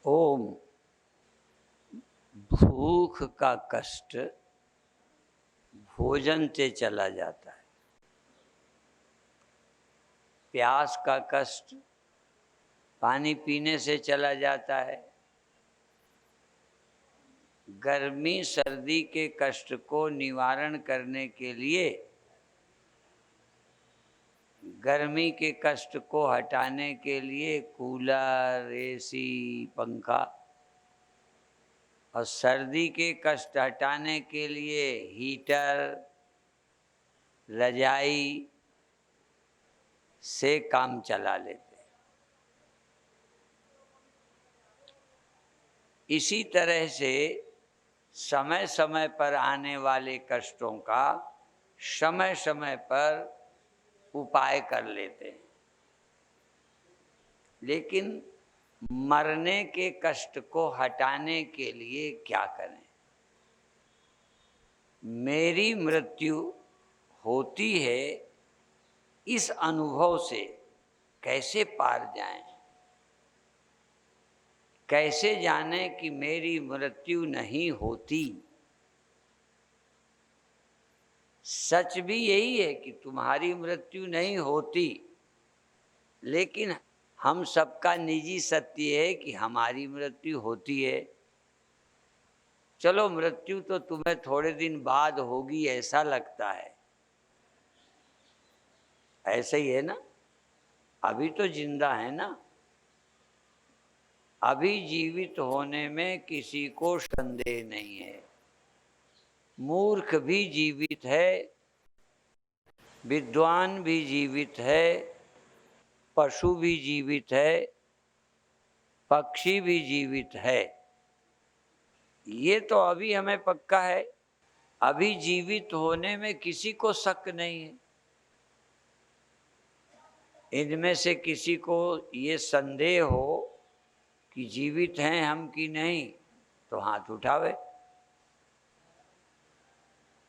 ओम। भूख का कष्ट भोजन से चला जाता है, प्यास का कष्ट पानी पीने से चला जाता है, गर्मी सर्दी के कष्ट को निवारण करने के लिए, गर्मी के कष्ट को हटाने के लिए कूलर, एसी, पंखा, और सर्दी के कष्ट हटाने के लिए हीटर, रजाई से काम चला लेते हैं। इसी तरह से समय समय पर आने वाले कष्टों का समय समय पर उपाय कर लेते हैं, लेकिन मरने के कष्ट को हटाने के लिए क्या करें? मेरी मृत्यु होती है, इस अनुभव से कैसे पार जाएं? कैसे जाने कि मेरी मृत्यु नहीं होती? सच भी यही है कि तुम्हारी मृत्यु नहीं होती, लेकिन हम सबका निजी सत्य है कि हमारी मृत्यु होती है। चलो, मृत्यु तो तुम्हें थोड़े दिन बाद होगी ऐसा लगता है, ऐसे ही है ना? अभी तो जिंदा है ना? अभी जीवित होने में किसी को संदेह नहीं है। मूर्ख भी जीवित है, विद्वान भी जीवित है, पशु भी जीवित है, पक्षी भी जीवित है। ये तो अभी हमें पक्का है। अभी जीवित होने में किसी को शक नहीं है। इनमें से किसी को ये संदेह हो कि जीवित हैं हम कि नहीं, तो हाथ उठावे।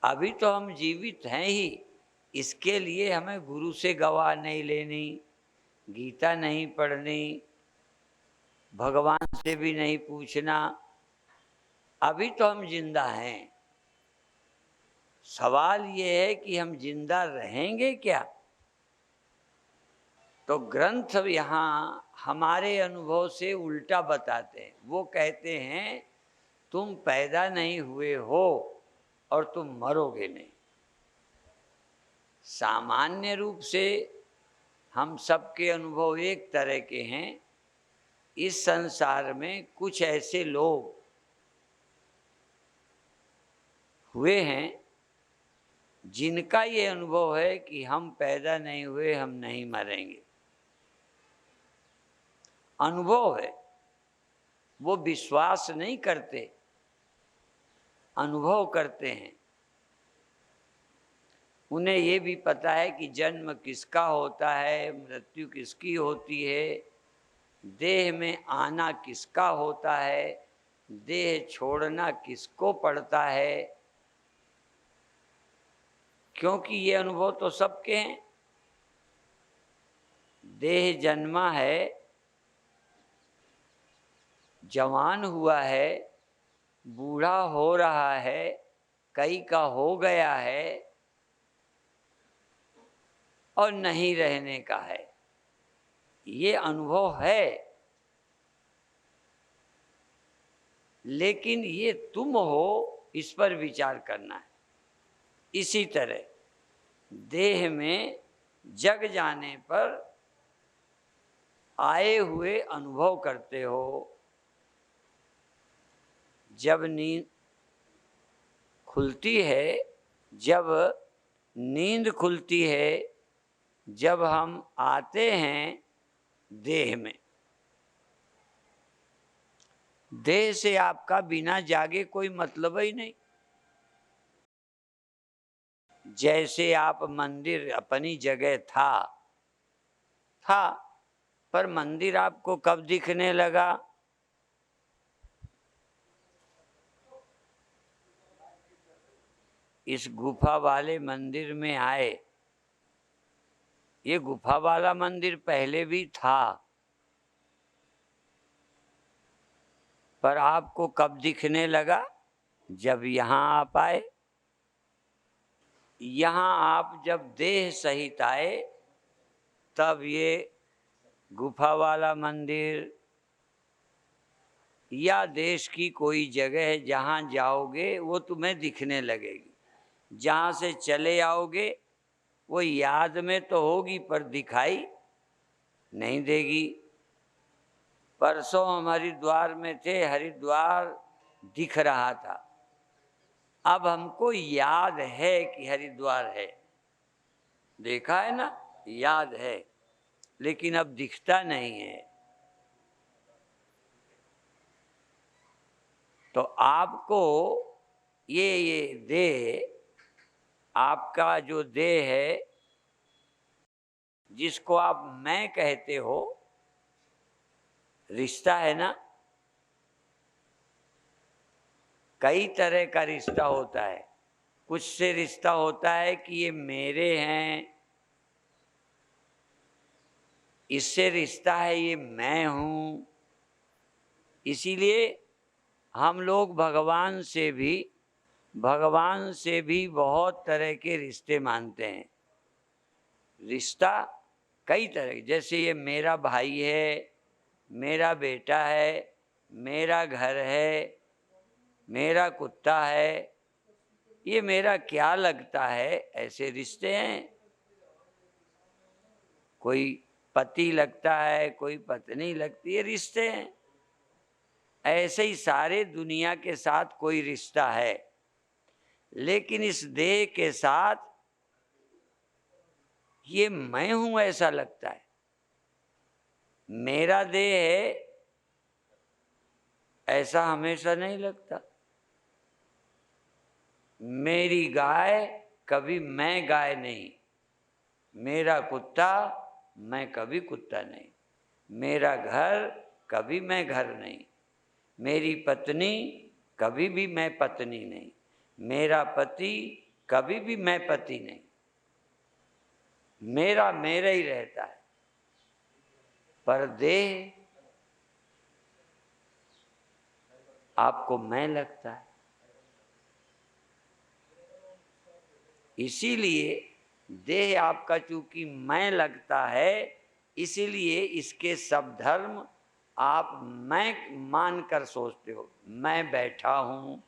अभी तो हम जीवित हैं ही, इसके लिए हमें गुरु से गवाह नहीं लेनी, गीता नहीं पढ़नी, भगवान से भी नहीं पूछना। अभी तो हम जिंदा हैं। सवाल ये है कि हम जिंदा रहेंगे क्या? तो ग्रंथ यहाँ हमारे अनुभव से उल्टा बताते हैं। वो कहते हैं तुम पैदा नहीं हुए हो और तुम मरोगे नहीं। सामान्य रूप से हम सबके अनुभव एक तरह के हैं। इस संसार में कुछ ऐसे लोग हुए हैं जिनका ये अनुभव है कि हम पैदा नहीं हुए, हम नहीं मरेंगे। अनुभव है, वो विश्वास नहीं करते, अनुभव करते हैं। उन्हें ये भी पता है कि जन्म किसका होता है, मृत्यु किसकी होती है, देह में आना किसका होता है, देह छोड़ना किसको पड़ता है। क्योंकि ये अनुभव तो सबके हैं। देह जन्मा है, जवान हुआ है, बूढ़ा हो रहा है, कई का हो गया है और नहीं रहने का है। ये अनुभव है, लेकिन ये तुम हो, इस पर विचार करना है। इसी तरह देह में जग जाने पर आए हुए अनुभव करते हो। जब नींद खुलती है, जब नींद खुलती है, जब हम आते हैं देह में, देह से आपका बिना जागे कोई मतलब ही नहीं। जैसे आप मंदिर अपनी जगह था, पर मंदिर आपको कब दिखने लगा? इस गुफा वाले मंदिर में आए। ये गुफा वाला मंदिर पहले भी था, पर आपको कब दिखने लगा? जब यहाँ आप आए। यहाँ आप जब देह सहित आए तब ये गुफा वाला मंदिर या देश की कोई जगह जहाँ जाओगे वो तुम्हें दिखने लगेगी। जहाँ से चले आओगे वो याद में तो होगी पर दिखाई नहीं देगी। परसों हम हरिद्वार में थे, हरिद्वार दिख रहा था। अब हमको याद है कि हरिद्वार है, देखा है ना, याद है, लेकिन अब दिखता नहीं है। तो आपको ये देह, आपका जो देह है जिसको आप मैं कहते हो, रिश्ता है ना, कई तरह का रिश्ता होता है। कुछ से रिश्ता होता है कि ये मेरे हैं, इससे रिश्ता है ये मैं हूँ। इसीलिए हम लोग भगवान से भी बहुत तरह के रिश्ते मानते हैं। रिश्ता कई तरह के, जैसे ये मेरा भाई है, मेरा बेटा है, मेरा घर है, मेरा कुत्ता है, ये मेरा क्या लगता है, ऐसे रिश्ते हैं। कोई पति लगता है, कोई पत्नी लगती है, रिश्ते हैं। ऐसे ही सारे दुनिया के साथ कोई रिश्ता है, लेकिन इस देह के साथ ये मैं हूं ऐसा लगता है। मेरा देह है ऐसा हमेशा नहीं लगता। मेरी गाय कभी मैं गाय नहीं, मेरा कुत्ता मैं कभी कुत्ता नहीं, मेरा घर कभी मैं घर नहीं, मेरी पत्नी कभी भी मैं पत्नी नहीं, मेरा पति कभी भी मैं पति नहीं। मेरा मेरा ही रहता है। पर देह आपको मैं लगता है। इसीलिए देह आपका चूंकि मैं लगता है, इसीलिए इसके सब धर्म आप मैं मानकर सोचते हो। मैं बैठा हूँ,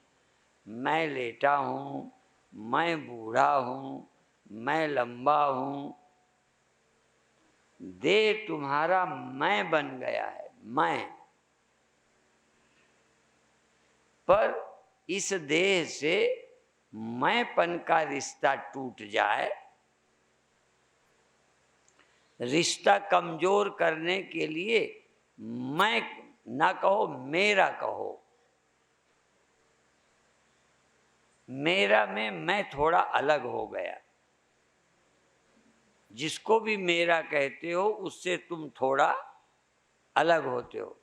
मैं लेटा हूँ, मैं बूढ़ा हूँ, मैं लंबा हूँ। देह तुम्हारा मैं बन गया है, मैं। पर इस देह से मैंपन का रिश्ता टूट जाए, रिश्ता कमजोर करने के लिए मैं ना कहो, मेरा कहो। मेरा में मैं थोड़ा अलग हो गया। जिसको भी मेरा कहते हो उससे तुम थोड़ा अलग होते हो।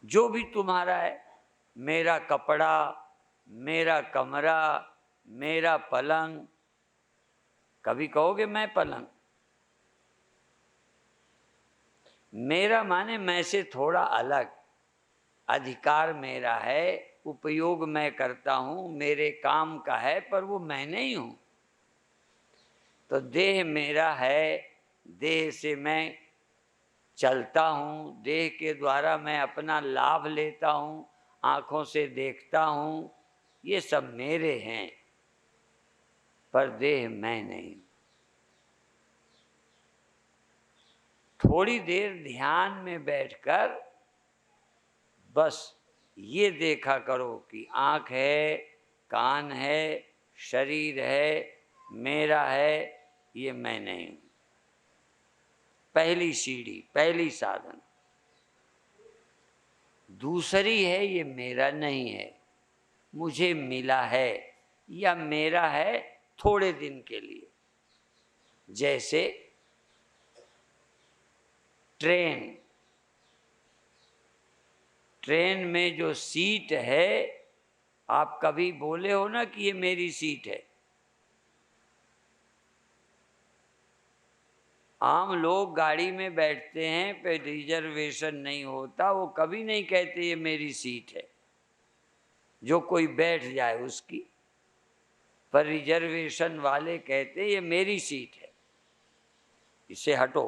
जो भी तुम्हारा है, मेरा कपड़ा, मेरा कमरा, मेरा पलंग, कभी कहोगे मैं पलंग। मेरा माने मैं से थोड़ा अलग, अधिकार मेरा है, उपयोग मैं करता हूँ, मेरे काम का है, पर वो मैं नहीं हूँ। तो देह मेरा है, देह से मैं चलता हूँ, देह के द्वारा मैं अपना लाभ लेता हूँ, आँखों से देखता हूँ, ये सब मेरे हैं, पर देह मैं नहीं। थोड़ी देर ध्यान में बैठकर बस ये देखा करो कि आँख है, कान है, शरीर है, मेरा है, ये मैं नहीं हूँ। पहली सीढ़ी, पहली साधन। दूसरी है ये मेरा नहीं है, मुझे मिला है या मेरा है थोड़े दिन के लिए। जैसे ट्रेन में जो सीट है, आप कभी बोले हो ना कि ये मेरी सीट है? आम लोग गाड़ी में बैठते हैं पे रिजर्वेशन नहीं होता, वो कभी नहीं कहते ये मेरी सीट है, जो कोई बैठ जाए उसकी। पर रिजर्वेशन वाले कहते ये मेरी सीट है, इससे हटो।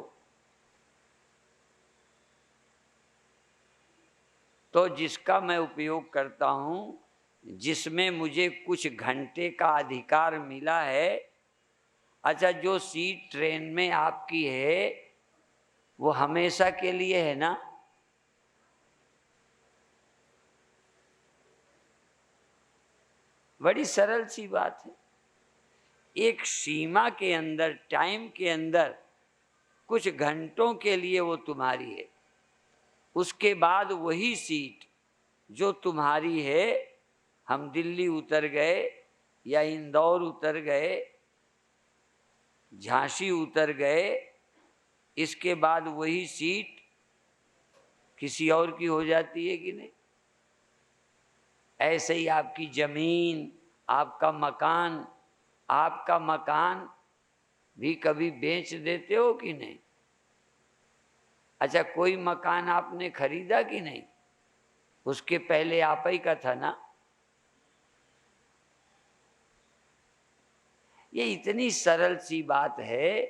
तो जिसका मैं उपयोग करता हूँ, जिसमें मुझे कुछ घंटे का अधिकार मिला है, अच्छा जो सीट ट्रेन में आपकी है वो हमेशा के लिए है ना? बड़ी सरल सी बात है। एक सीमा के अंदर, टाइम के अंदर, कुछ घंटों के लिए वो तुम्हारी है। उसके बाद वही सीट जो तुम्हारी है, हम दिल्ली उतर गए या इंदौर उतर गए, झांसी उतर गए, इसके बाद वही सीट किसी और की हो जाती है कि नहीं? ऐसे ही आपकी जमीन, आपका मकान भी कभी बेच देते हो कि नहीं? अच्छा कोई मकान आपने खरीदा कि नहीं? उसके पहले आप ही का था ना? ये इतनी सरल सी बात है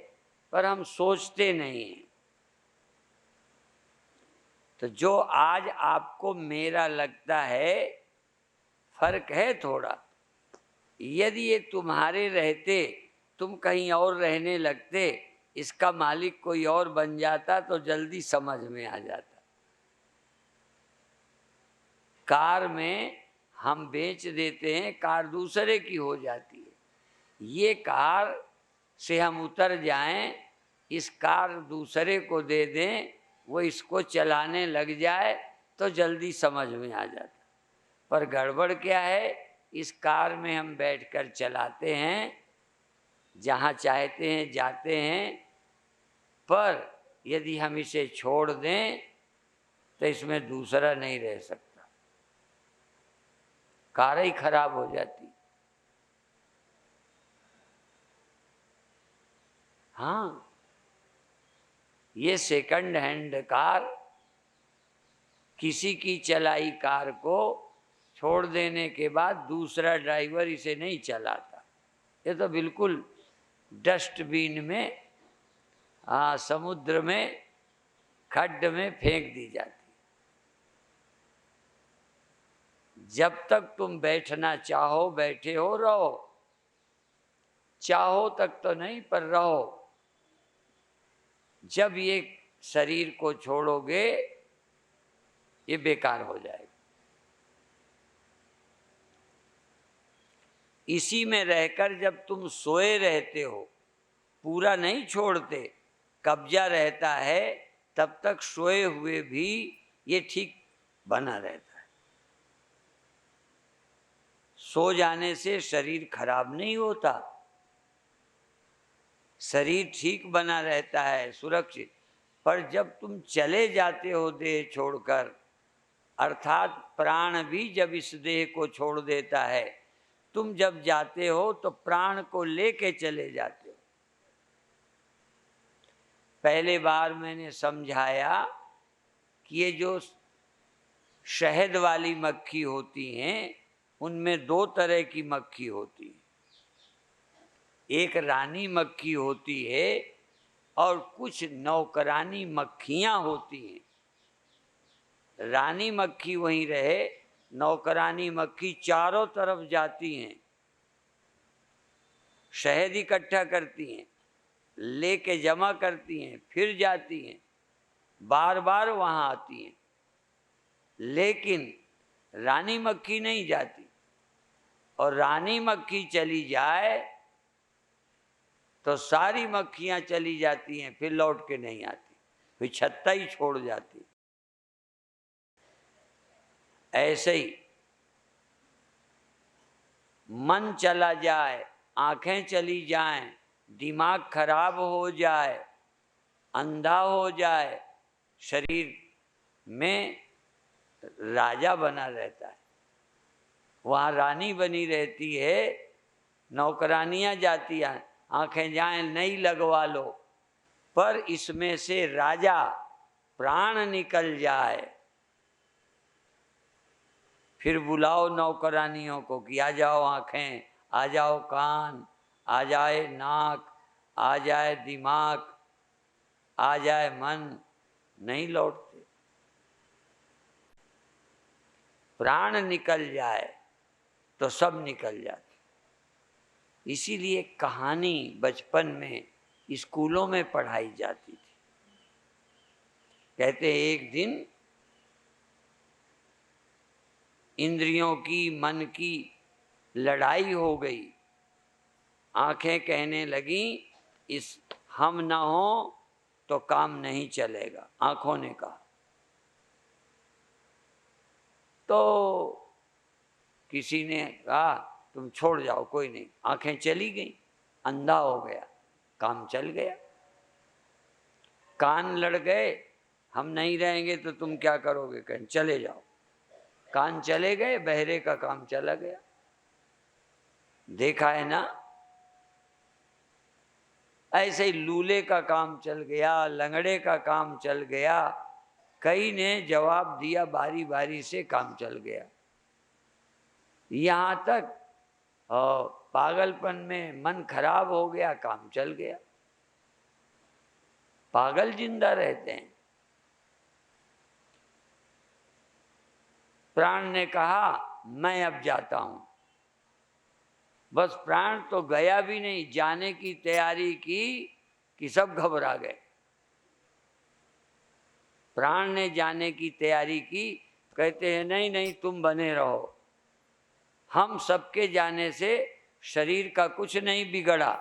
पर हम सोचते नहीं हैं। तो जो आज आपको मेरा लगता है, फर्क है थोड़ा। यदि ये तुम्हारे रहते, तुम कहीं और रहने लगते, इसका मालिक कोई और बन जाता तो जल्दी समझ में आ जाता। कार में हम बेच देते हैं, कार दूसरे की हो जाती है। ये कार से हम उतर जाएं, इस कार दूसरे को दे दें, वो इसको चलाने लग जाए तो जल्दी समझ में आ जाता। पर गड़बड़ क्या है, इस कार में हम बैठकर चलाते हैं, जहाँ चाहते हैं जाते हैं, पर यदि हम इसे छोड़ दें तो इसमें दूसरा नहीं रह सकता, कार ही खराब हो जाती। हाँ, ये सेकंड हैंड कार, किसी की चलाई कार को छोड़ देने के बाद दूसरा ड्राइवर इसे नहीं चलाता। ये तो बिल्कुल डस्टबिन में, समुद्र में, खड्ड में फेंक दी जाती। जब तक तुम बैठना चाहो बैठे हो, रहो। चाहो तक तो नहीं, पर रहो। जब ये शरीर को छोड़ोगे ये बेकार हो जाएगा। इसी में रहकर जब तुम सोए रहते हो, पूरा नहीं छोड़ते, कब्जा रहता है, तब तक सोए हुए भी ये ठीक बना रहता है। सो जाने से शरीर खराब नहीं होता, शरीर ठीक बना रहता है, सुरक्षित। पर जब तुम चले जाते हो देह छोड़कर, अर्थात प्राण भी जब इस देह को छोड़ देता है, तुम जब जाते हो तो प्राण को लेके चले जाते हो। पहले बार मैंने समझाया कि ये जो शहद वाली मक्खी होती हैं, उनमें दो तरह की मक्खी होती है। एक रानी मक्खी होती है और कुछ नौकरानी मक्खियां होती हैं। रानी मक्खी वहीं रहे, नौकरानी मक्खी चारों तरफ जाती हैं, शहद इकट्ठा करती हैं, लेके जमा करती हैं, फिर जाती हैं, बार बार वहां आती हैं। लेकिन रानी मक्खी नहीं जाती, और रानी मक्खी चली जाए तो सारी मक्खियां चली जाती हैं, फिर लौट के नहीं आती, फिर छत्ता ही छोड़ जाती। ऐसे ही मन चला जाए, आंखें चली जाएं, दिमाग खराब हो जाए, अंधा हो जाए, शरीर में राजा बना रहता है, वहाँ रानी बनी रहती है, नौकरानियां जाती हैं, आंखें जाएं नहीं लगवा लो, पर इसमें से राजा प्राण निकल जाए, फिर बुलाओ नौकरानियों को कि आ जाओ आंखें, आ जाओ कान, आ जाए नाक, आ जाए दिमाग, आ जाए मन, नहीं लौटते। प्राण निकल जाए तो सब निकल जाते। इसीलिए कहानी बचपन में स्कूलों में पढ़ाई जाती थी। कहते एक दिन इंद्रियों की, मन की लड़ाई हो गई। आंखें कहने लगी इस हम ना हो तो काम नहीं चलेगा, आंखों ने कहा। तो किसी ने कहा तुम छोड़ जाओ, कोई नहीं। आंखें चली गई, अंधा हो गया, काम चल गया। कान लड़ गए, हम नहीं रहेंगे तो तुम क्या करोगे, कहें चले जाओ। कान चले गए, बहरे का काम चला गया। देखा है ना, ऐसे ही लूले का काम चल गया, लंगड़े का काम चल गया। कई ने जवाब दिया, बारी बारी से काम चल गया। यहाँ तक पागलपन में मन खराब हो गया, काम चल गया। पागल जिंदा रहते हैं। प्राण ने कहा मैं अब जाता हूं। बस प्राण तो गया भी नहीं, जाने की तैयारी की कि सब घबरा गए। प्राण ने जाने की तैयारी की, कहते हैं नहीं नहीं तुम बने रहो, हम सबके जाने से शरीर का कुछ नहीं बिगड़ा,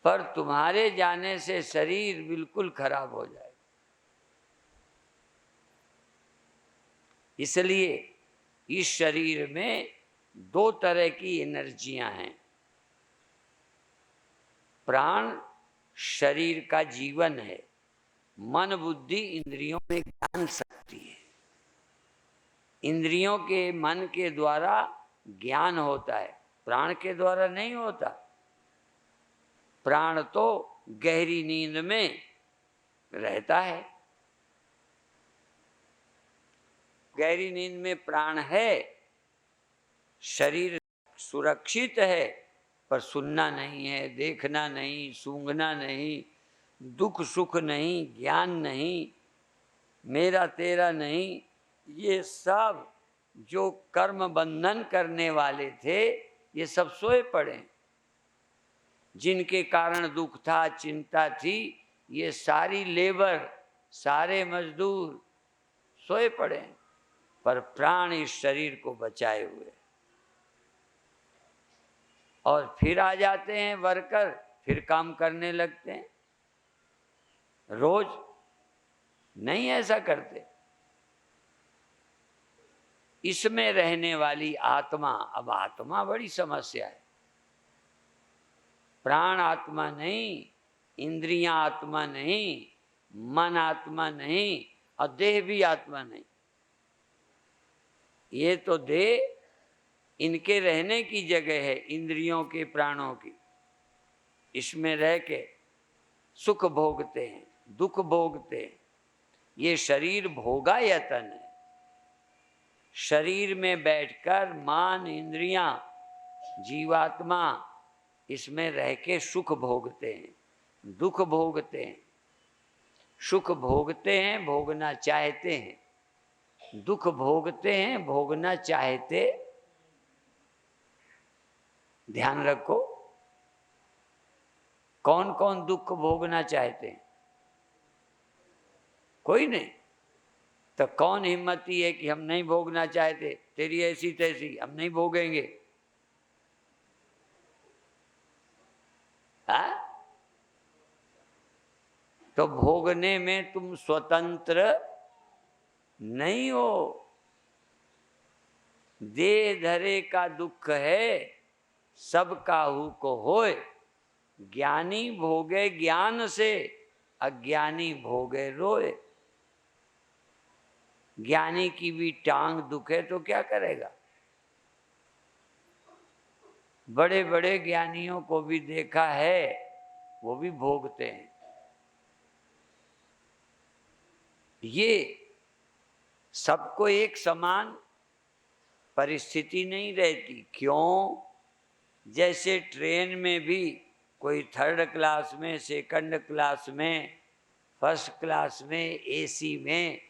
पर तुम्हारे जाने से शरीर बिल्कुल खराब हो जाए। इसलिए इस शरीर में दो तरह की एनर्जियां हैं। प्राण शरीर का जीवन है, मन बुद्धि इंद्रियों में ज्ञान शक्ति है। इंद्रियों के मन के द्वारा ज्ञान होता है, प्राण के द्वारा नहीं होता। प्राण तो गहरी नींद में रहता है। गहरी नींद में प्राण है, शरीर सुरक्षित है, पर सुनना नहीं है, देखना नहीं, सूंघना नहीं, दुख सुख नहीं, ज्ञान नहीं, मेरा तेरा नहीं। ये सब जो कर्म बंधन करने वाले थे, ये सब सोए पड़े। जिनके कारण दुख था, चिंता थी, ये सारी लेबर, सारे मजदूर सोए पड़े। पर प्राण इस शरीर को बचाए हुए, और फिर आ जाते हैं वर्कर, फिर काम करने लगते हैं। रोज नहीं ऐसा करते। इसमें रहने वाली आत्मा, अब आत्मा बड़ी समस्या है। प्राण आत्मा नहीं, इंद्रियां आत्मा नहीं, मन आत्मा नहीं, और देह भी आत्मा नहीं। ये तो देह इनके रहने की जगह है, इंद्रियों के, प्राणों की। इसमें रह के सुख भोगते हैं, दुख भोगते हैं। ये शरीर भोगायतन है। शरीर में बैठकर मान, इंद्रियां, जीवात्मा इसमें रह के सुख भोगते हैं, दुख भोगते हैं। सुख भोगते हैं, भोगना चाहते हैं। दुख भोगते हैं, भोगना चाहते। ध्यान रखो, कौन कौन दुख भोगना चाहते हैं? कोई नहीं। तो कौन हिम्मती है कि हम नहीं भोगना चाहते, तेरी ऐसी तैसी, हम नहीं भोगेंगे? हाँ? तो भोगने में तुम स्वतंत्र नहीं हो। देह धरे का दुख है, सब काहू को होए। ज्ञानी भोगे ज्ञान से, अज्ञानी भोगे रोए। ज्ञानी की भी टांग दुखे तो क्या करेगा? बड़े बड़े ज्ञानियों को भी देखा है वो भी भोगते हैं। ये सबको एक समान परिस्थिति नहीं रहती। क्यों? जैसे ट्रेन में भी कोई थर्ड क्लास में, सेकंड क्लास में, फर्स्ट क्लास में, एसी में,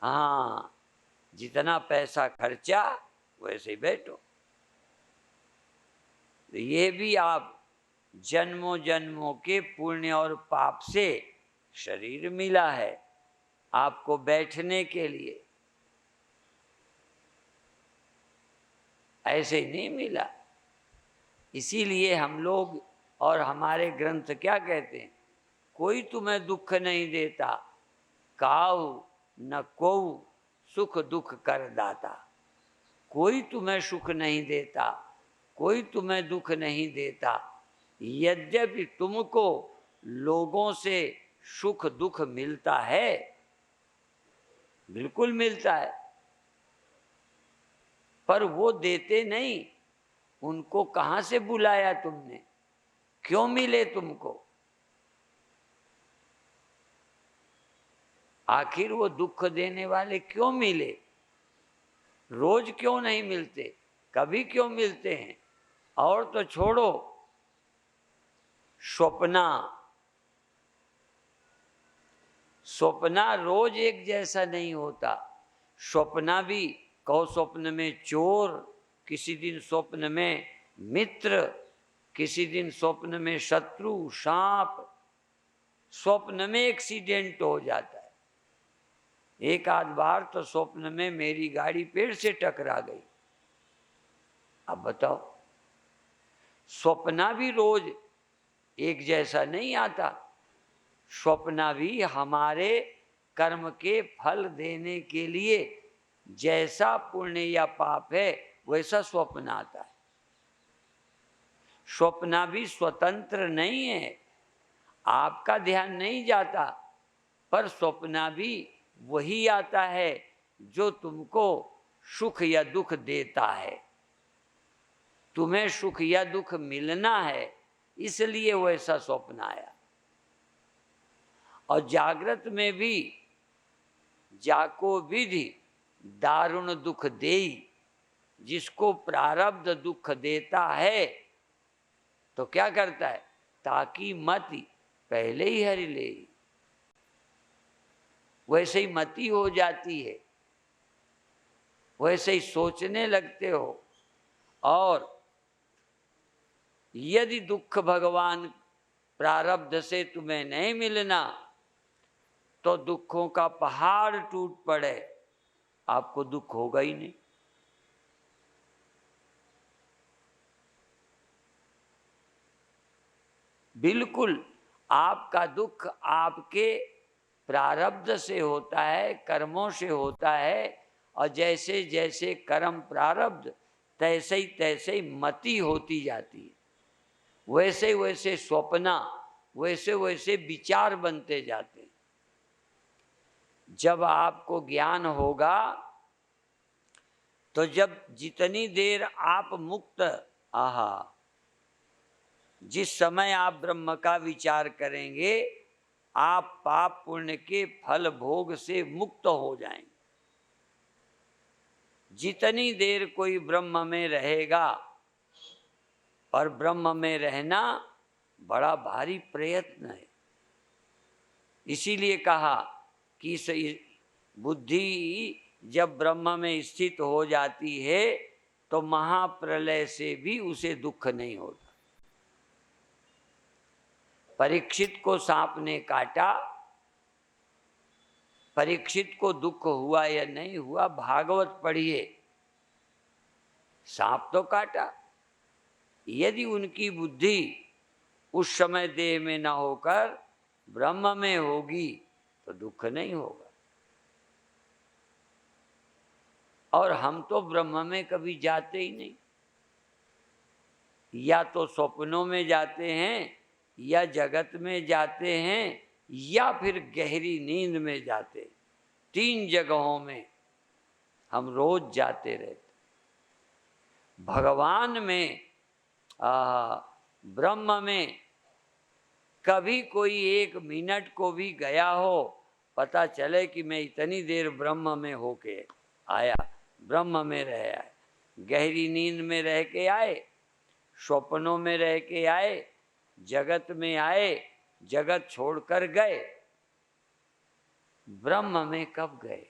हाँ, जितना पैसा खर्चा वैसे ही बैठो। ये भी आप जन्मों जन्मों के पुण्य और पाप से शरीर मिला है आपको बैठने के लिए, ऐसे ही नहीं मिला। इसीलिए हम लोग और हमारे ग्रंथ क्या कहते हैं? कोई तुम्हें दुख नहीं देता, काऊ न कोऊ सुख दुख कर दाता। कोई तुम्हें सुख नहीं देता, कोई तुम्हें दुख नहीं देता। यद्यपि तुमको लोगों से सुख दुख मिलता है, बिल्कुल मिलता है, पर वो देते नहीं। उनको कहाँ से बुलाया तुमने? क्यों मिले तुमको? आखिर वो दुख देने वाले क्यों मिले? रोज क्यों नहीं मिलते? कभी क्यों मिलते हैं? और तो छोड़ो, स्वप्ना रोज एक जैसा नहीं होता। स्वप्ना भी, कहो स्वप्न में चोर, किसी दिन स्वप्न में मित्र, किसी दिन स्वप्न में शत्रु, सांप। स्वप्न में एक्सीडेंट हो जाता है। एक आध बार तो स्वप्न में मेरी गाड़ी पेड़ से टकरा गई। अब बताओ, स्वप्ना भी रोज एक जैसा नहीं आता। स्वप्ना भी हमारे कर्म के फल देने के लिए, जैसा पुण्य या पाप है वैसा स्वप्न आता है। स्वप्ना भी स्वतंत्र नहीं है, आपका ध्यान नहीं जाता, पर स्वप्ना भी वही आता है जो तुमको सुख या दुख देता है। तुम्हें सुख या दुख मिलना है, इसलिए वैसा स्वप्न आया। और जागृत में भी जाको विधि दारुण दुख देई। जिसको प्रारब्ध दुख देता है तो क्या करता है? ताकि मति पहले ही हरि ले। वैसे ही मति हो जाती है, वैसे ही सोचने लगते हो। और यदि दुख भगवान प्रारब्ध से तुम्हें नहीं मिलना तो दुखों का पहाड़ टूट पड़े, आपको दुख होगा ही नहीं। बिल्कुल, आपका दुख आपके प्रारब्ध से होता है, कर्मों से होता है। और जैसे जैसे कर्म प्रारब्ध, तैसे ही मति होती जाती है। वैसे वैसे स्वप्ना, वैसे वैसे विचार बनते जाते हैं। जब आपको ज्ञान होगा तो जब जितनी देर आप मुक्त, आहा, जिस समय आप ब्रह्म का विचार करेंगे, आप पाप पुण्य के फल भोग से मुक्त हो जाएंगे। जितनी देर कोई ब्रह्म में रहेगा, और ब्रह्म में रहना बड़ा भारी प्रयत्न है। इसीलिए कहा कि बुद्धि जब ब्रह्म में स्थित हो जाती है तो महाप्रलय से भी उसे दुख नहीं होता। परीक्षित को सांप ने काटा, परीक्षित को दुख हुआ या नहीं हुआ, भागवत पढ़िए। सांप तो काटा, यदि उनकी बुद्धि उस समय देह में न होकर ब्रह्म में होगी तो दुख नहीं होगा। और हम तो ब्रह्म में कभी जाते ही नहीं, या तो स्वप्नों में जाते हैं, या जगत में जाते हैं, या फिर गहरी नींद में जाते। 3 जगहों में हम रोज जाते रहते। भगवान में, ब्रह्म में कभी कोई 1 मिनट को भी गया हो, पता चले कि मैं इतनी देर ब्रह्म में होके आया, ब्रह्म में रह आए, गहरी नींद में रह के आए, स्वप्नों में रह के आए, जगत में आए, जगत छोड़कर गए, ब्रह्म में कब गए?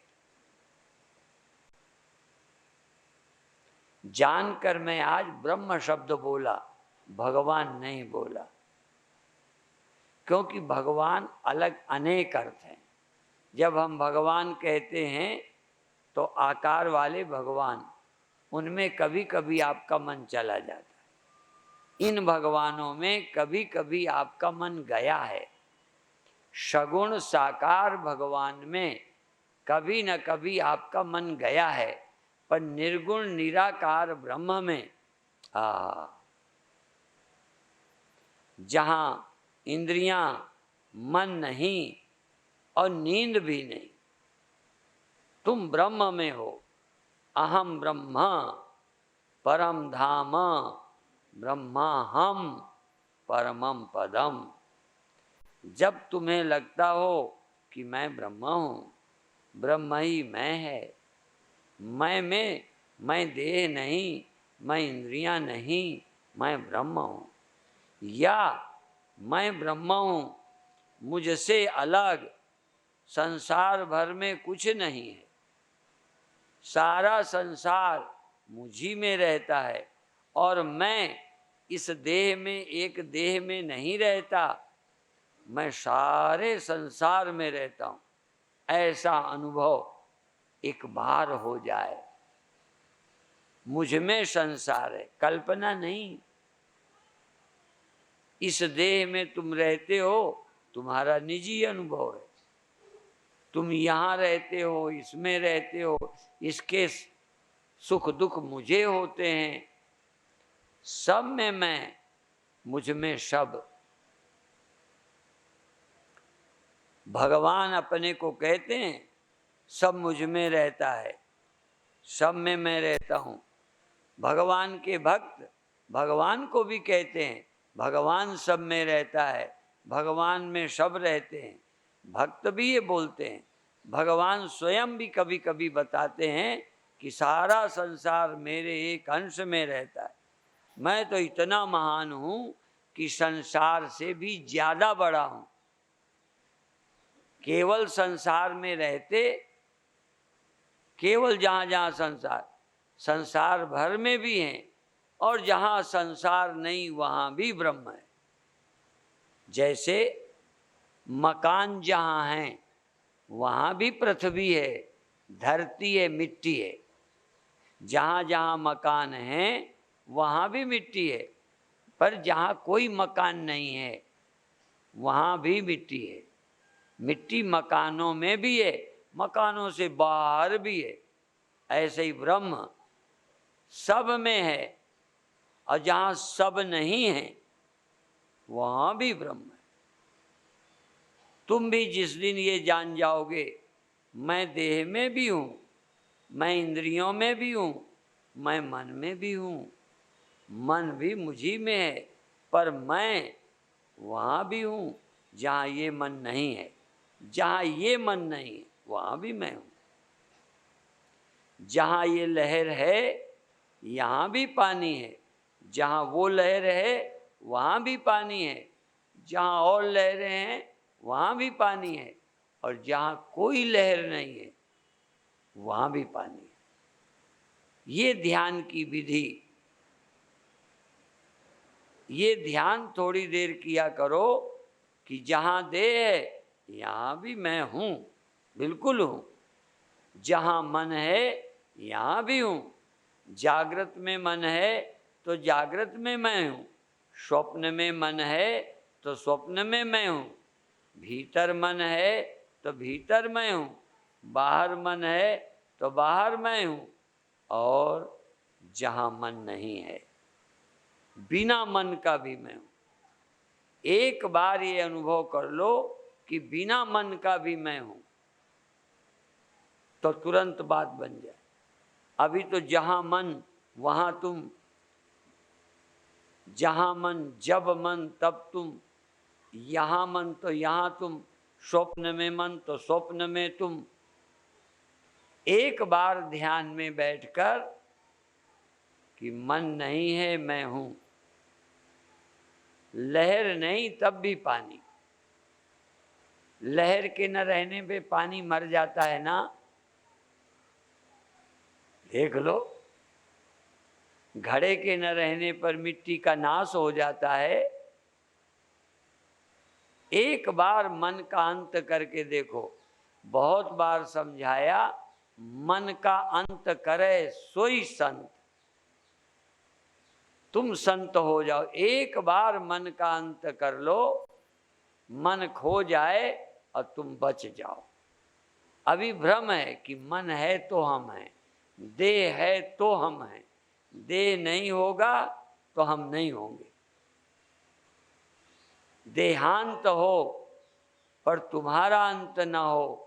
जानकर मैं आज ब्रह्म शब्द बोला, भगवान नहीं बोला, क्योंकि भगवान अलग अनेक अर्थ हैं। जब हम भगवान कहते हैं तो आकार वाले भगवान, उनमें कभी कभी आपका मन चला जाता है। इन भगवानों में कभी कभी आपका मन गया है। सगुण साकार भगवान में कभी न कभी आपका मन गया है, पर निर्गुण निराकार ब्रह्म में जहां इंद्रियां, मन नहीं और नींद भी नहीं, तुम ब्रह्म में हो। अहम ब्रह्म परम धाम ब्रह्माहम परमम पदम। जब तुम्हें लगता हो कि मैं ब्रह्म हूँ, ब्रह्म ही मैं है, मैं देह नहीं, मैं इंद्रियां नहीं, मैं ब्रह्म हूँ, या मैं ब्रह्म हूँ, मुझसे अलग संसार भर में कुछ नहीं है, सारा संसार मुझी में रहता है और मैं इस देह में, एक देह में नहीं रहता, मैं सारे संसार में रहता हूँ, ऐसा अनुभव एक बार हो जाए। मुझ में संसार है, कल्पना नहीं। इस देह में तुम रहते हो, तुम्हारा निजी अनुभव है। तुम यहाँ रहते हो, इसमें रहते हो, इसके सुख दुख मुझे होते हैं, सब में मैं, मुझ में सब। भगवान अपने को कहते हैं सब मुझ में रहता है, सब में मैं रहता हूँ। भगवान के भक्त भगवान को भी कहते हैं भगवान सब में रहता है, भगवान में सब रहते हैं। भक्त भी ये बोलते हैं। भगवान स्वयं भी कभी कभी बताते हैं कि सारा संसार मेरे एक अंश में रहता है, मैं तो इतना महान हूँ कि संसार से भी ज्यादा बड़ा हूँ। केवल संसार में रहते, केवल जहाँ जहाँ संसार भर में भी हैं, और जहाँ संसार नहीं वहाँ भी ब्रह्म है। जैसे मकान जहाँ हैं वहाँ भी पृथ्वी है, धरती है, मिट्टी है। जहाँ जहाँ मकान है वहाँ भी मिट्टी है, पर जहाँ कोई मकान नहीं है वहाँ भी मिट्टी है। मिट्टी मकानों में भी है, मकानों से बाहर भी है। ऐसे ही ब्रह्म सब में है, और जहाँ सब नहीं है वहाँ भी ब्रह्म है। तुम भी जिस दिन ये जान जाओगे मैं देह में भी हूँ, मैं इंद्रियों में भी हूँ, मैं मन में भी हूँ, मन भी मुझी में है, पर मैं वहाँ भी हूँ जहाँ ये मन नहीं है। जहाँ ये मन नहीं है वहाँ भी मैं हूँ। जहाँ ये लहर है यहाँ भी पानी है, जहाँ वो लहर है वहाँ भी पानी है, जहाँ और लहरें हैं वहाँ भी पानी है, और जहाँ कोई लहर नहीं है वहाँ भी पानी है। ये ध्यान की विधि, ये ध्यान थोड़ी देर किया करो कि जहाँ देह है यहाँ भी मैं हूँ, बिल्कुल हूँ। जहाँ मन है यहाँ भी हूँ। जागृत में मन है तो जागृत में मैं हूँ, स्वप्न में मन है तो स्वप्न में मैं हूँ, भीतर मन है तो भीतर मैं हूँ, बाहर मन है तो बाहर मैं हूँ, और जहाँ मन नहीं है बिना मन का भी मैं हूँ। एक बार ये अनुभव कर लो कि बिना मन का भी मैं हूँ, तो तुरंत बात बन जाए। अभी तो जहाँ मन वहाँ तुम, जहाँ मन जब मन तब तुम, यहाँ मन तो यहाँ तुम, स्वप्न में मन तो स्वप्न में तुम। एक बार ध्यान में बैठकर कि मन नहीं है मैं हूं, लहर नहीं तब भी पानी। लहर के न रहने पे पानी मर जाता है ना, देख लो। घड़े के न रहने पर मिट्टी का नाश हो जाता है। एक बार मन का अंत करके देखो। बहुत बार समझाया, मन का अंत करे सोई संत। तुम संत हो जाओ, एक बार मन का अंत कर लो, मन खो जाए और तुम बच जाओ। अभी भ्रम है कि मन है तो हम हैं, देह है तो हम हैं। देह नहीं होगा तो हम नहीं होंगे। देहांत हो पर तुम्हारा अंत न हो।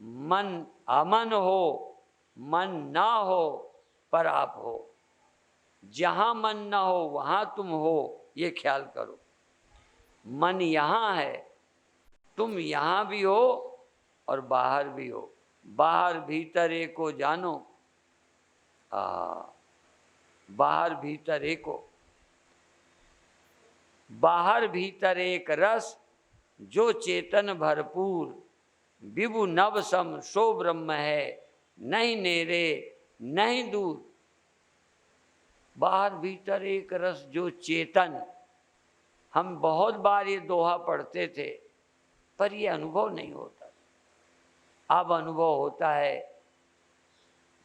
मन अमन हो, मन ना हो पर आप हो। जहां मन ना हो वहां तुम हो, ये ख्याल करो। मन यहाँ है, तुम यहाँ भी हो और बाहर भी हो। बाहर भीतर एको जानो, बाहर भीतर एको। बाहर भीतर एक रस, जो चेतन भरपूर। विभु नव सम सो ब्रह्म है, नहीं नेरे नहीं दूर। बाहर भीतर एक रस जो चेतन। हम बहुत बार ये दोहा पढ़ते थे पर ये अनुभव नहीं होता। अब अनुभव होता है।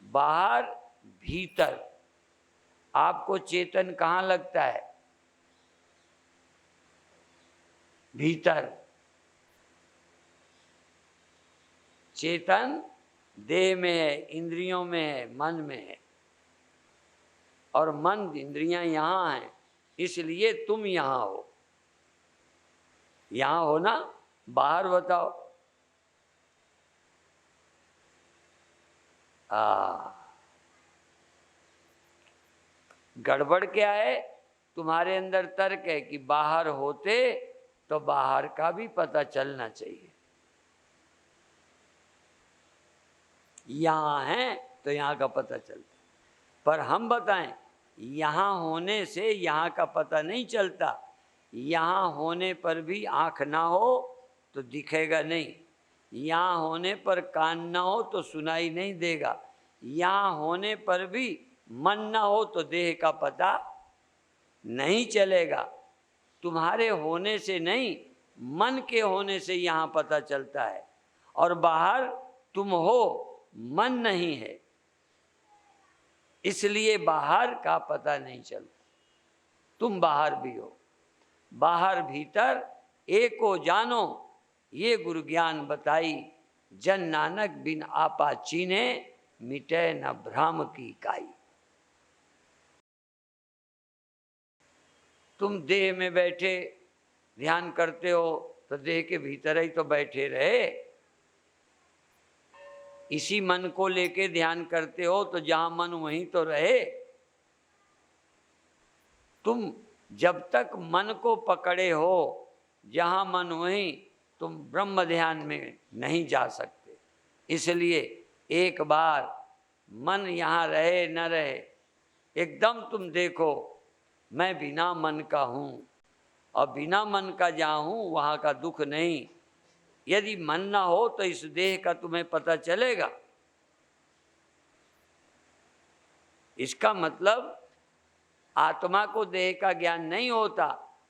बाहर भीतर आपको चेतन कहाँ लगता है? भीतर। चेतन देह में है, इंद्रियों में है, मन में है। और मन इंद्रियां यहाँ हैं, इसलिए तुम यहाँ हो। यहाँ हो ना? बाहर बताओ। गड़बड़ क्या है? तुम्हारे अंदर तर्क है कि बाहर होते तो बाहर का भी पता चलना चाहिए। यहाँ है तो यहाँ का पता चलता, पर हम बताएं यहाँ होने से यहाँ का पता नहीं चलता। यहाँ होने पर भी आँख ना हो तो दिखेगा नहीं। यहाँ होने पर कान ना हो तो सुनाई नहीं देगा। यहाँ होने पर भी मन ना हो तो देह का पता नहीं चलेगा। तुम्हारे होने से नहीं, मन के होने से यहाँ पता चलता है। और बाहर तुम हो, मन नहीं है, इसलिए बाहर का पता नहीं चलता। तुम बाहर भी हो। बाहर भीतर एको जानो, ये गुरु ज्ञान बताई। जन नानक बिन आपा चीने, मिटे न भ्राम की काई। तुम देह में बैठे ध्यान करते हो तो देह के भीतर ही तो बैठे रहे। इसी मन को लेके ध्यान करते हो तो जहां मन वहीं तो रहे। तुम जब तक मन को पकड़े हो जहां मन वहीं, तुम ब्रह्म ध्यान में नहीं जा सकते। इसलिए एक बार मन यहाँ रहे न रहे, एकदम तुम देखो मैं बिना मन का हूँ, और बिना मन का जहाँ हूँ वहाँ का दुख नहीं। यदि मन ना हो तो इस देह का तुम्हें पता चलेगा। इसका मतलब आत्मा को देह का ज्ञान नहीं होता,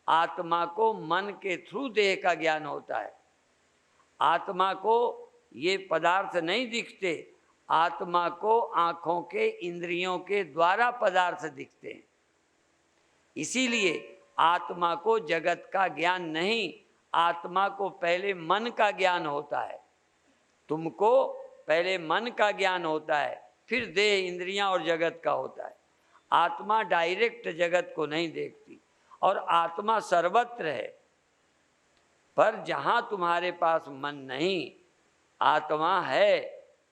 आत्मा को मन के थ्रू देह का ज्ञान होता है। आत्मा को ये पदार्थ नहीं दिखते, आत्मा को आँखों के इंद्रियों के द्वारा पदार्थ दिखते हैं। इसीलिए आत्मा को जगत का ज्ञान नहीं, आत्मा को पहले मन का ज्ञान होता है। तुमको पहले मन का ज्ञान होता है, फिर देह इंद्रियां और जगत का होता है। आत्मा डायरेक्ट जगत को नहीं देखती, और आत्मा सर्वत्र है। पर जहां तुम्हारे पास मन नहीं, आत्मा है,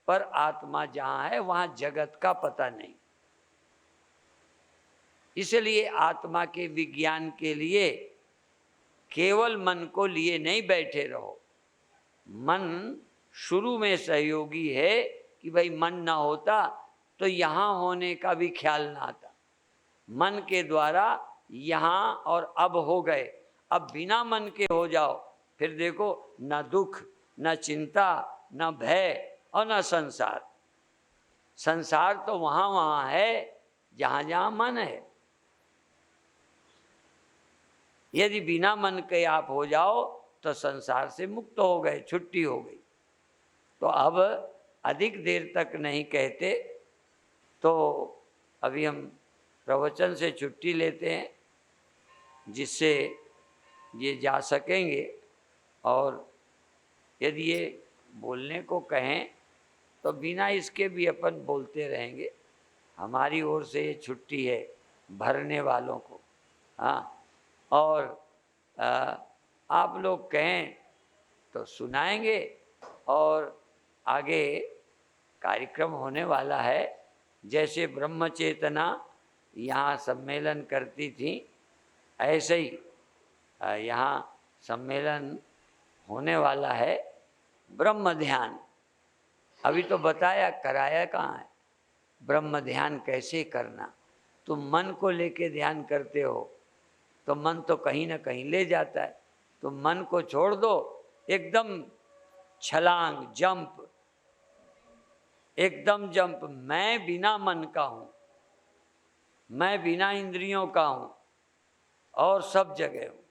पर आत्मा जहां है वहां जगत का पता नहीं। इसलिए आत्मा के विज्ञान के लिए केवल मन को लिए नहीं बैठे रहो। मन शुरू में सहयोगी है कि भाई मन ना होता तो यहाँ होने का भी ख्याल ना आता। मन के द्वारा यहाँ और अब हो गए। अब बिना मन के हो जाओ, फिर देखो न दुख, न चिंता, न भय और न संसार। संसार तो वहाँ वहाँ है जहाँ जहाँ मन है। यदि बिना मन के आप हो जाओ तो संसार से मुक्त हो गए, छुट्टी हो गई। तो अब अधिक देर तक नहीं कहते, तो अभी हम प्रवचन से छुट्टी लेते हैं, जिससे ये जा सकेंगे। और यदि ये बोलने को कहें तो बिना इसके भी अपन बोलते रहेंगे। हमारी ओर से ये छुट्टी है भरने वालों को। हाँ, और आप लोग कहें तो सुनाएंगे। और आगे कार्यक्रम होने वाला है। जैसे ब्रह्म चेतना यहाँ सम्मेलन करती थी, ऐसे ही यहाँ सम्मेलन होने वाला है ब्रह्म ध्यान। अभी तो बताया, कराया कहाँ है? ब्रह्म ध्यान कैसे करना। तुम मन को लेके ध्यान करते हो तो मन तो कहीं ना कहीं ले जाता है। तो मन को छोड़ दो, एकदम छलांग, जंप, एकदम जंप। मैं बिना मन का हूँ, मैं बिना इंद्रियों का हूँ और सब जगह हूँ।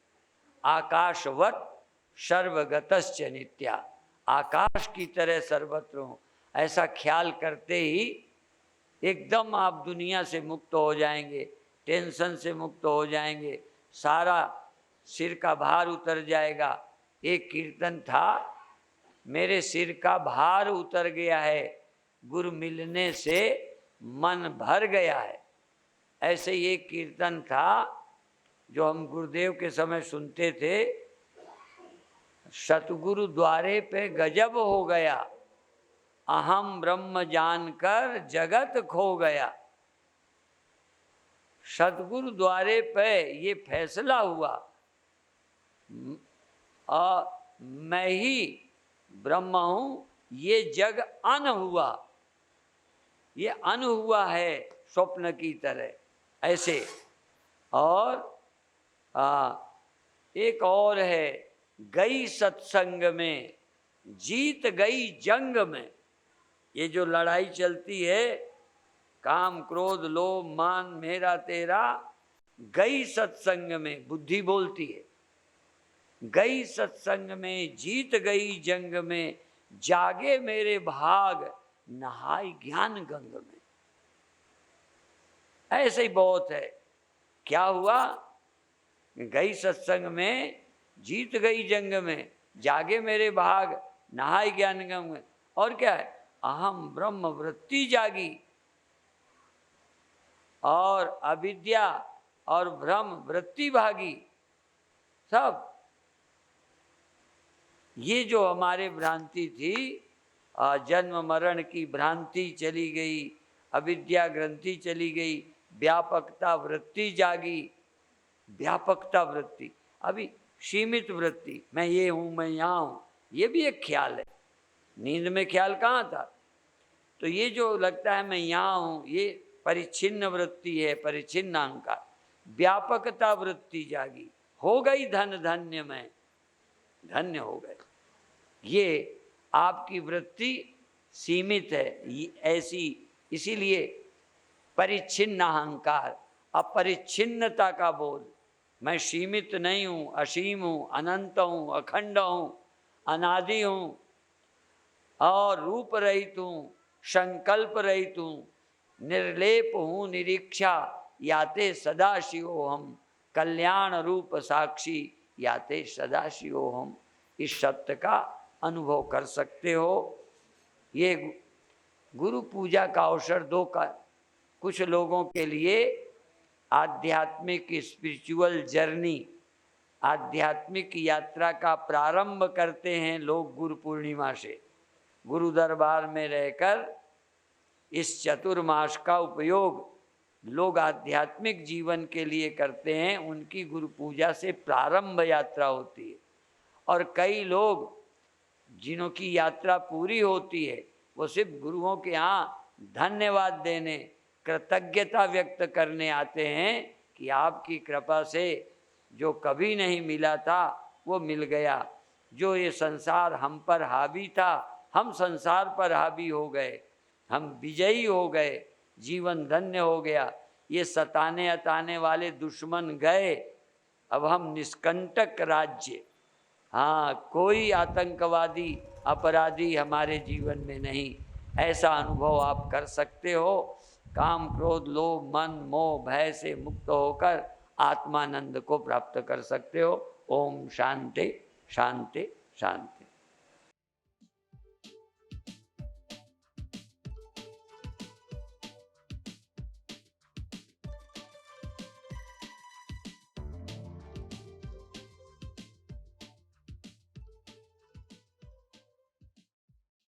आकाशवत सर्वगतश्च नित्या, आकाश की तरह सर्वत्र हूँ। ऐसा ख्याल करते ही एकदम आप दुनिया से मुक्त हो जाएंगे, टेंशन से मुक्त हो जाएंगे, सारा सिर का भार उतर जाएगा। एक कीर्तन था, मेरे सिर का भार उतर गया है, गुरु मिलने से मन भर गया है। ऐसे ही एक कीर्तन था जो हम गुरुदेव के समय सुनते थे, सतगुरु द्वारे पे गजब हो गया, अहम ब्रह्म जानकर जगत खो गया। सतगुरु द्वारे पे ये फैसला हुआ, मैं ही ब्रह्म हूँ, ये जग अन हुआ, ये अन हुआ है स्वप्न की तरह ऐसे। और एक और है, गई सत्संग में जीत गई जंग में। ये जो लड़ाई चलती है, काम क्रोध लोभ मान मेरा तेरा, गई सत्संग में बुद्धि बोलती है, गई सत्संग में जीत गई जंग में, जागे मेरे भाग नहाई ज्ञान गंग में। ऐसे ही बहुत है। क्या हुआ? गई सत्संग में, जीत गई जंग में, जागे मेरे भाग नहाई ज्ञान गंग में। और क्या है? अहम ब्रह्म वृत्ति जागी, और अविद्या और भ्रम वृत्ति भागी। सब ये जो हमारे भ्रांति थी, जन्म मरण की भ्रांति चली गई, अविद्या ग्रंथि चली गई, व्यापकता वृत्ति जागी। व्यापकता वृत्ति, अभी सीमित वृत्ति, मैं ये हूँ, मैं यहाँ हूँ, ये भी एक ख्याल है। नींद में ख्याल कहाँ था? तो ये जो लगता है मैं यहाँ हूँ, ये परिच्छिन्न वृत्ति है, परिच्छिन्न अहंकार। व्यापकता वृत्ति जागी, हो गई धन धन्य, में धन्य हो गए। ये आपकी वृत्ति सीमित है, ऐसी, इसीलिए परिच्छिन्न अहंकार, अपरिच्छिन्नता का बोध। मैं सीमित नहीं हूँ, असीम हूँ, अनंत हूँ, अखंड हूँ, अनादि हूँ, और रूप रहित हूँ, संकल्प रहित हूँ, निर्लेप हूँ, निरीक्षा याते सदाशिवोहम, कल्याण रूप साक्षी याते सदाशिवोहम। इस सत्य का अनुभव कर सकते हो। ये गुरु पूजा का अवसर दो का कुछ लोगों के लिए आध्यात्मिक स्पिरिचुअल जर्नी, आध्यात्मिक यात्रा का प्रारंभ करते हैं लोग गुरु पूर्णिमा से। गुरु दरबार में रहकर इस चतुर्मास का उपयोग लोग आध्यात्मिक जीवन के लिए करते हैं, उनकी गुरु पूजा से प्रारंभ यात्रा होती है। और कई लोग जिन्हों की यात्रा पूरी होती है वो सिर्फ गुरुओं के यहाँ धन्यवाद देने, कृतज्ञता व्यक्त करने आते हैं कि आपकी कृपा से जो कभी नहीं मिला था वो मिल गया, जो ये संसार हम पर हावी था हम संसार पर हावी हो गए, हम विजयी हो गए, जीवन धन्य हो गया, ये सताने अताने वाले दुश्मन गए, अब हम निष्कंटक राज्य, हाँ कोई आतंकवादी अपराधी हमारे जीवन में नहीं, ऐसा अनुभव आप कर सकते हो। काम क्रोध लोभ मन मोह भय से मुक्त होकर आत्मानंद को प्राप्त कर सकते हो। ओम शांति शांति शांति।